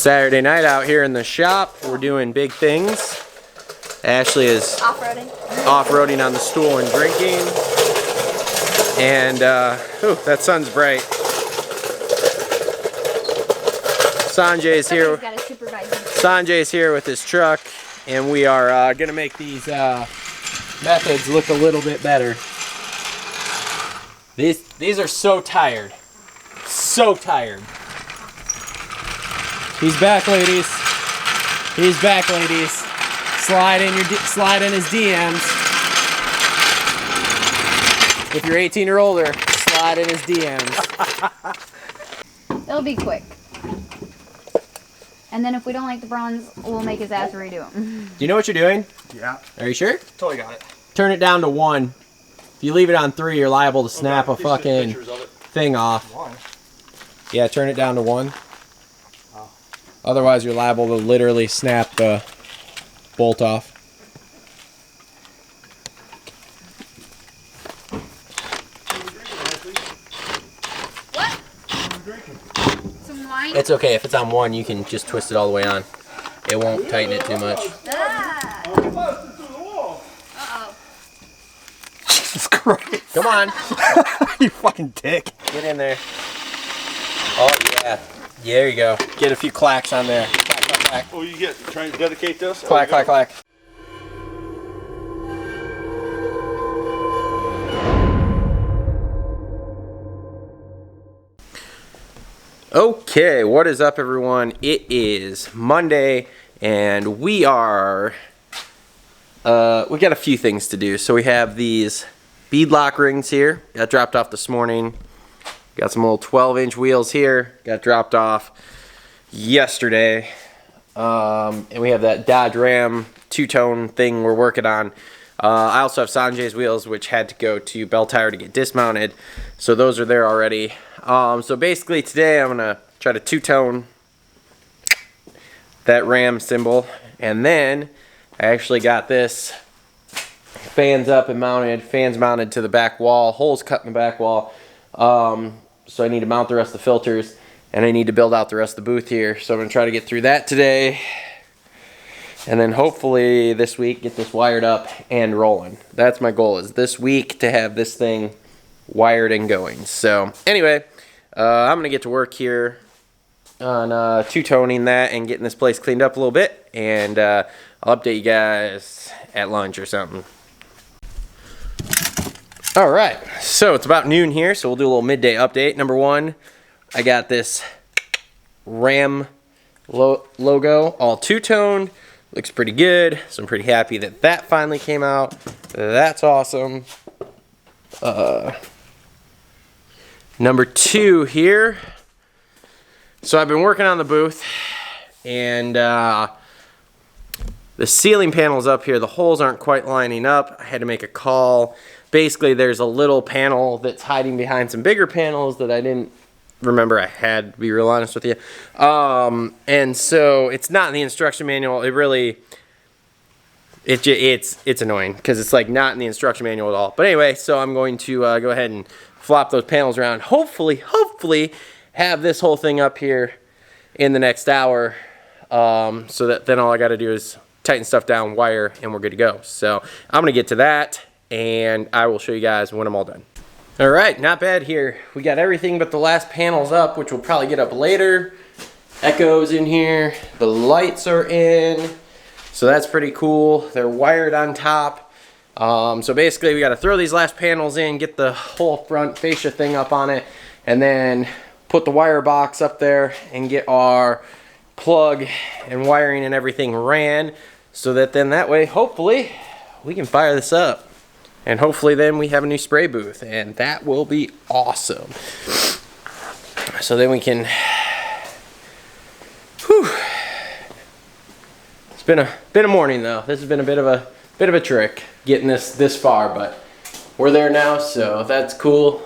Saturday night out here in the shop. We're doing big things. Ashley is off-roading on the stool and drinking. And, ooh, that sun's bright. Sanjay's here. Sanjay's here with his truck, and we are gonna make these methods look a little bit better. These are so tired. So tired. He's back, ladies. He's back, ladies. Slide in his DMs. If you're 18 or older, slide in his DMs. It'll be quick. And then if we don't like the bronze, we'll make his ass redo them. Do you know what you're doing? Yeah. Are you sure? Totally got it. Turn it down to 1. If you leave it on 3, you're liable to snap a fucking thing off. 1. Yeah, turn it down to 1. Oh. Otherwise, you're liable to literally snap the bolt off. What? Some wine? It's okay. If it's on 1, you can just twist it all the way on. It won't tighten it too much. Ah. Uh-oh. Jesus Christ. Come on. You fucking dick. Get in there. Oh, yeah. Yeah, there you go. Get a few clacks on there. Clack, clack, clack. Oh, you get trying to dedicate this? Clack, clack, clack. Okay, what is up, everyone? It is Monday, and we are, we got a few things to do. So we have these beadlock rings here, got dropped off this morning. Got some little 12-inch wheels here, got dropped off yesterday. And we have that Dodge Ram two-tone thing we're working on. I also have Sanjay's wheels, which had to go to Bell Tire to get dismounted. So those are there already. So basically today I'm going to try to two-tone that Ram symbol. And then I actually got this fans up and mounted, fans mounted to the back wall, holes cut in the back wall. So I need to mount the rest of the filters, and I need to build out the rest of the booth here. So I'm going to try to get through that today. And then hopefully this week get this wired up and rolling. That's my goal, is this week to have this thing wired and going. So anyway, I'm going to get to work here on two-toning that and getting this place cleaned up a little bit. And I'll update you guys at lunch or something. Alright, so it's about noon here, so we'll do a little midday update. Number 1, I got this Ram logo, all two-toned. Looks pretty good, so I'm pretty happy that that finally came out. That's awesome. Number 2 here. So I've been working on the booth, and the ceiling panels up here, the holes aren't quite lining up. I had to make a call. Basically, there's a little panel that's hiding behind some bigger panels that I didn't remember I had, to be real honest with you. And so it's not in the instruction manual. It really, it's annoying because it's like not in the instruction manual at all. But anyway, so I'm going to go ahead and flop those panels around. Hopefully have this whole thing up here in the next hour, so that then all I got to do is tighten stuff down, wire, and we're good to go. So I'm going to get to that, and I will show you guys when I'm all done. Alright, not bad here. We got everything but the last panels up, which we'll probably get up later. Echo's in here. The lights are in. So that's pretty cool. They're wired on top. So basically we got to throw these last panels in, get the whole front fascia thing up on it, and then put the wire box up there and get our plug and wiring and everything ran, so that then that way, hopefully, we can fire this up. And hopefully then we have a new spray booth, and that will be awesome. So then we can, whew. It's been a morning though. This has been a bit of a trick getting this far, but we're there now, so that's cool.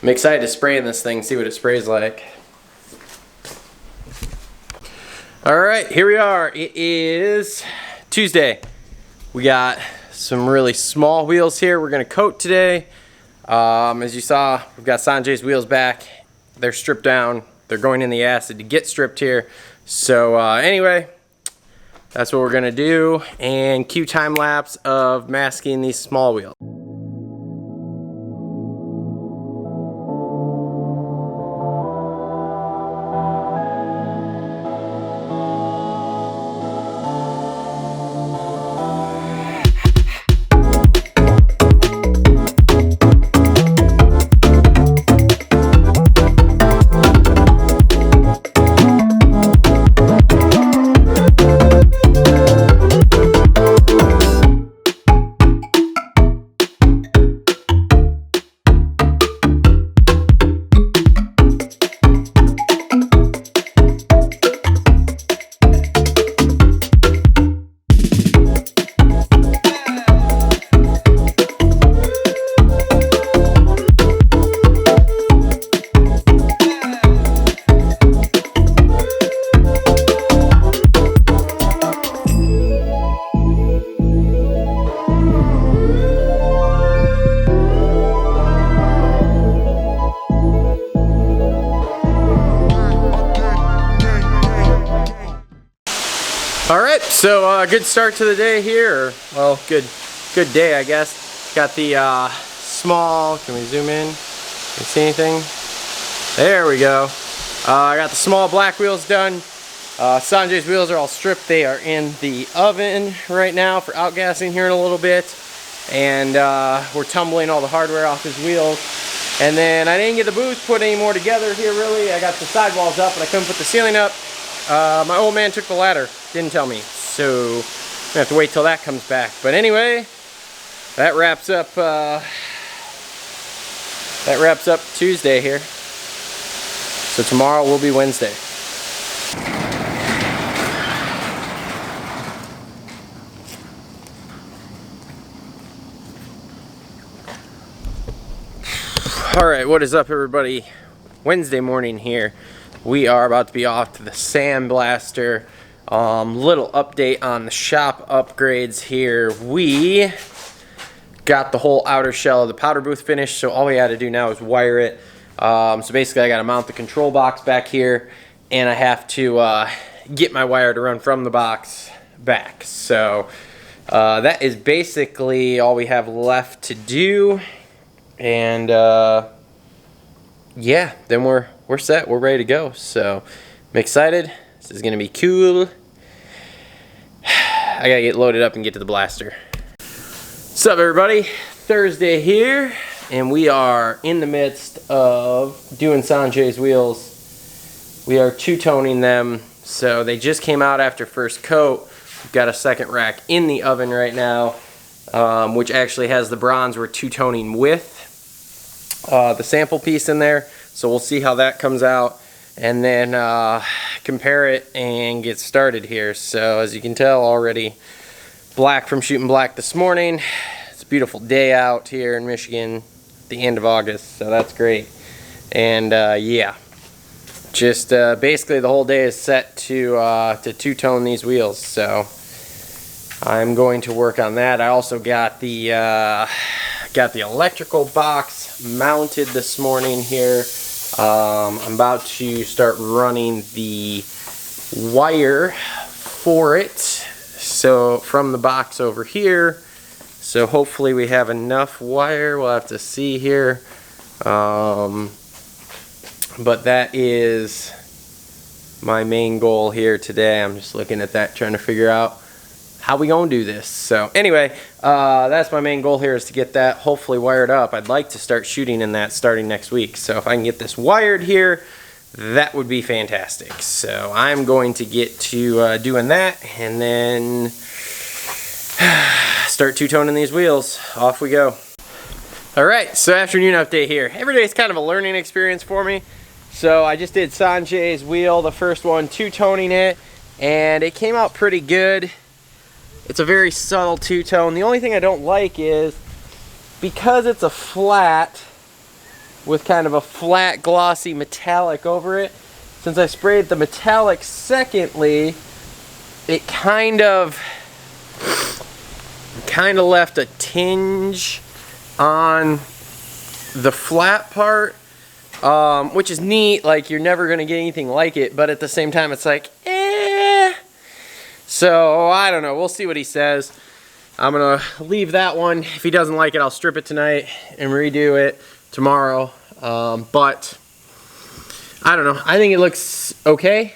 I'm excited to spray in this thing, see what it sprays like. All right, here we are. It is Tuesday. We got some really small wheels here we're gonna coat today. As you saw, we've got Sanjay's wheels back. They're stripped down, they're going in the acid to get stripped here. So anyway, that's what we're gonna do, and cue time lapse of masking these small wheels. Alright, so good start to the day here, or, well, good day I guess. Got the small, can we zoom in? Can you see anything? There we go. I got the small black wheels done. Sanjay's wheels are all stripped. They are in the oven right now for outgassing here in a little bit. And we're tumbling all the hardware off his wheels. And then I didn't get the booth put any more together here really. I got the sidewalls up, but I couldn't put the ceiling up. My old man took the ladder, didn't tell me, so I'm gonna have to wait till that comes back. But anyway, that wraps up Tuesday here. So tomorrow will be Wednesday. All right, what is up, everybody? Wednesday morning here. We are about to be off to the sandblaster. Little update on the shop upgrades here. We got the whole outer shell of the powder booth finished, so all we had to do now is wire it. So basically I got to mount the control box back here, and I have to get my wire to run from the box back. So that is basically all we have left to do, and yeah, then we're set, we're ready to go. So I'm excited. This is gonna be cool. I gotta get loaded up and get to the blaster. What's up, everybody? Thursday here, and we are in the midst of doing Sanjay's wheels. We are two-toning them, so they just came out after first coat. We've got a second rack in the oven right now, which actually has the bronze we're two-toning with the sample piece in there. So we'll see how that comes out, and then compare it and get started here. So as you can tell already, black from shooting black this morning. It's a beautiful day out here in Michigan at the end of August, so that's great. And yeah, just basically the whole day is set to two-tone these wheels. So I'm going to work on that. I also got the electrical box mounted this morning here. I'm about to start running the wire for it, so from the box over here. So hopefully we have enough wire. We'll have to see here, but that is my main goal here today. I'm just looking at that, trying to figure out how we gonna do this. So anyway, that's my main goal here, is to get that hopefully wired up. I'd like to start shooting in that starting next week. So if I can get this wired here, that would be fantastic. So I'm going to get to doing that, and then start two-toning these wheels. Off we go. Alright, so afternoon update here. Every day is kind of a learning experience for me. So I just did Sanjay's wheel, the first one, two-toning it, and it came out pretty good. It's a very subtle two-tone. The only thing I don't like is, because it's a flat with kind of a flat glossy metallic over it, since I sprayed the metallic secondly, it kind of left a tinge on the flat part which is neat. Like, you're never gonna get anything like it, but at the same time, it's like, eh. So I don't know. We'll see what he says. I'm gonna leave that one. If he doesn't like it, I'll strip it tonight and redo it tomorrow. But I don't know. I think it looks okay.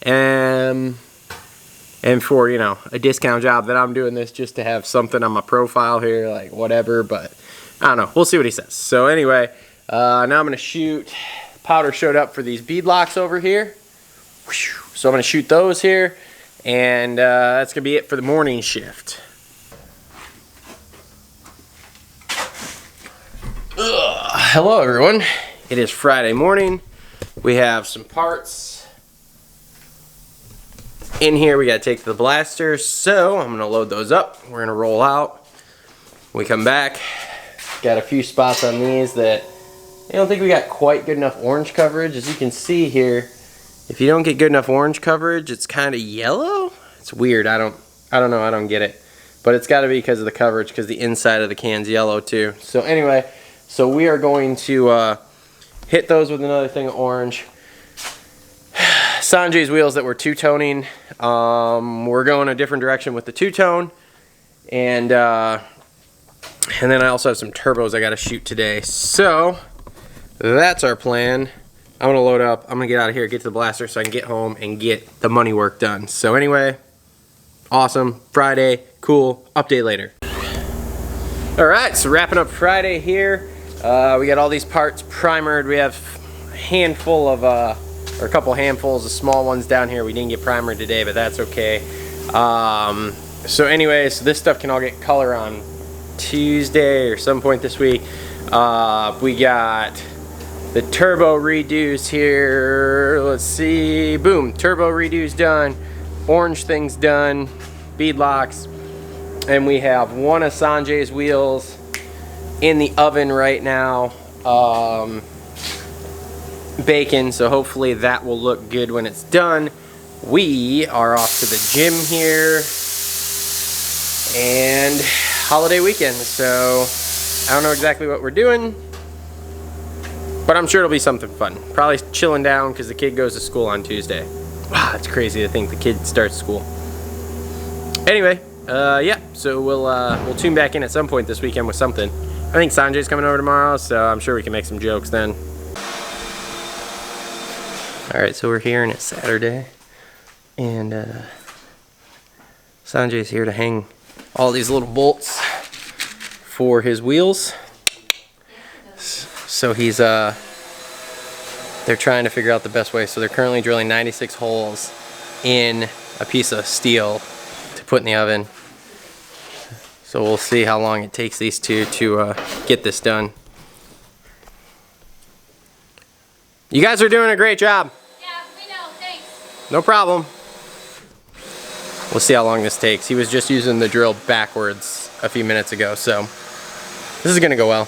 And for, you know, a discount job that I'm doing this just to have something on my profile here, like whatever. But I don't know. We'll see what he says. So anyway, now I'm gonna shoot. Powder showed up for these bead locks over here. So I'm gonna shoot those here. And that's gonna be it for the morning shift. Hello everyone. It is Friday morning. We have some parts in here we gotta take to the blaster, so I'm gonna load those up. We're gonna roll out. When we come back, got a few spots on these that I don't think we got quite good enough orange coverage. As you can see here, if you don't get good enough orange coverage, it's kind of yellow. It's weird. I don't know. I don't get it. But it's got to be because of the coverage, because the inside of the can's yellow too. So anyway, so we are going to hit those with another thing of orange. Sanjay's wheels that we're two-toning. We're going a different direction with the two-tone. And then I also have some turbos I got to shoot today. So that's our plan. I'm going to load up. I'm going to get out of here, get to the blaster so I can get home and get the money work done. So anyway, awesome. Friday. Cool. Update later. Alright, so wrapping up Friday here. We got all these parts primered. We have a handful of, or a couple handfuls of small ones down here. We didn't get primered today, but that's okay. So anyways, this stuff can all get color on Tuesday or some point this week. We got the turbo redos here. Let's see. Boom. Turbo redos done. Orange things done. Bead locks. And we have one of Sanjay's wheels in the oven right now. Baking. So hopefully that will look good when it's done. We are off to the gym here. And holiday weekend. So I don't know exactly what we're doing, but I'm sure it'll be something fun. Probably chilling down because the kid goes to school on Tuesday. Wow, it's crazy to think the kid starts school. Anyway, yeah, so we'll tune back in at some point this weekend with something. I think Sanjay's coming over tomorrow, so I'm sure we can make some jokes then. Alright, so we're here and it's Saturday. And Sanjay's here to hang all these little bolts for his wheels. So he's they're trying to figure out the best way. So they're currently drilling 96 holes in a piece of steel to put in the oven. So we'll see how long it takes these two to get this done. You guys are doing a great job. Yeah, we know. Thanks. No problem. We'll see how long this takes. He was just using the drill backwards a few minutes ago, so this is gonna go well.